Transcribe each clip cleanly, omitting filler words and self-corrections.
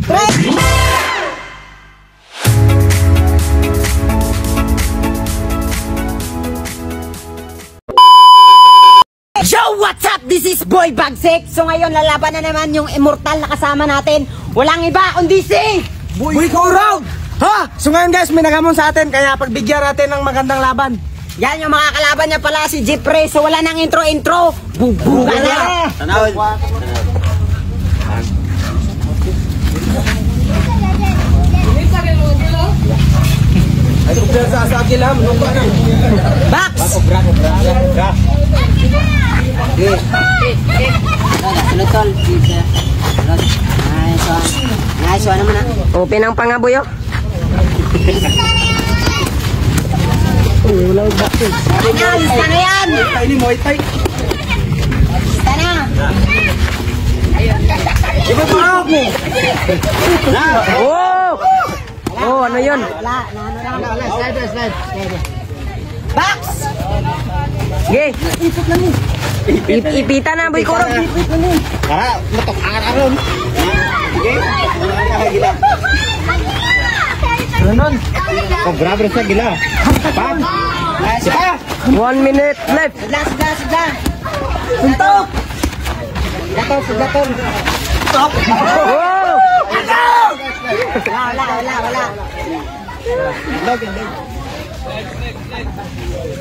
Yo, what's up? This is Boy Bagsik. So ngayon lalaban na naman yung immortal na kasama natin. Walang iba kundi si Boy Kurog! Ha? So ngayon guys, may nagamon sa atin kaya pagbigyan natin ng magandang laban. Yan yung mga kalaban niya pala, si Jeffrey. So wala nang intro-intro. Bubuga na! Tanawin! Ay, kung sa akilam, nunggu na. Box! Sunod-tol. Nice one naman na. Open ang pangaboy oh. Wala yung boxing. Lista na yan! Ini Muay Thai. Lista na! Iba pa ako. Oh! Oh, ano yun? Wala. Slide. Box! Sige. Ipita na, Boy Kurog. Para, matok aron. Sige. Ano? Oh, grabe sa gila. Pam. Sipa. 1 minute left. Sigla. Suntok! Gatol. Stop! Oh! Wala.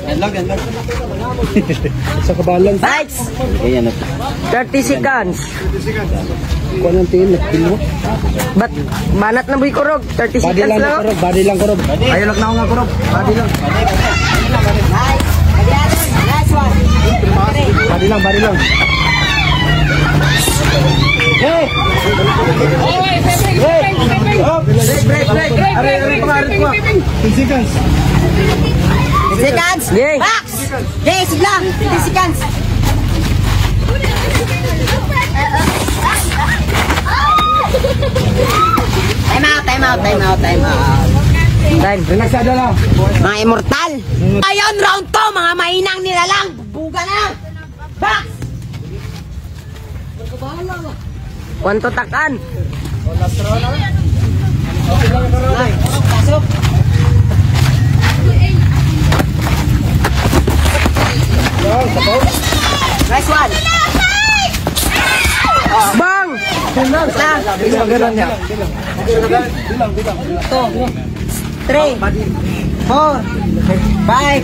Endlog. Sa kabalan. Bites! Ayan na. 30 seconds. Kuha ng tiin, mo. Ba't banat na, Boy Kurog? 30 seconds lang. Body lang kurog. Ayaw lang na ako nga kurog. Body lang. Nice one! Body lang. Hey! Break. Aray pa. 10 seconds. Seconds! Yay! Box! Yay, sigla! 50 seconds! Time out. Time. Relaxada lang. Mga immortal! Ayun, round 2! Mga mainang nilalang! Buga na! Box! Kwanto takan? Pasok! Nice one! Bang! Bilang niya. 3, 4, 5,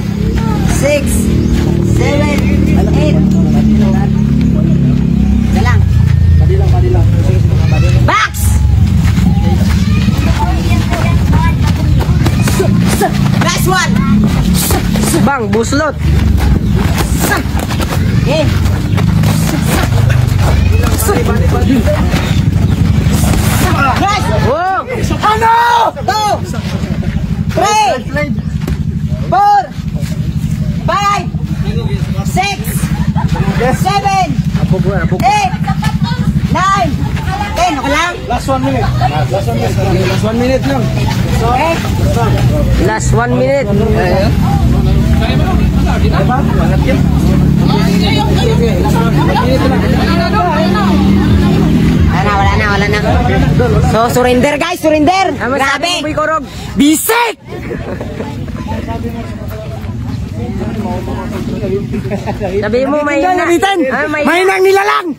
6, 7, 8. Dalang. Badi lang. Box! Nice one! Bang! Buslot! Okay. Nice! Oh! Ano? 2, 3, 4, 5, 6, 7, 8, 9, 10. Okay lang? Last 1 minute. Last 1 minute lang. Okay. Last 1 minute. Wala na. So, surrender guys, surrender. Grabe! Boy Kurog. Bisik! Sabi mo may Mainang nilalang.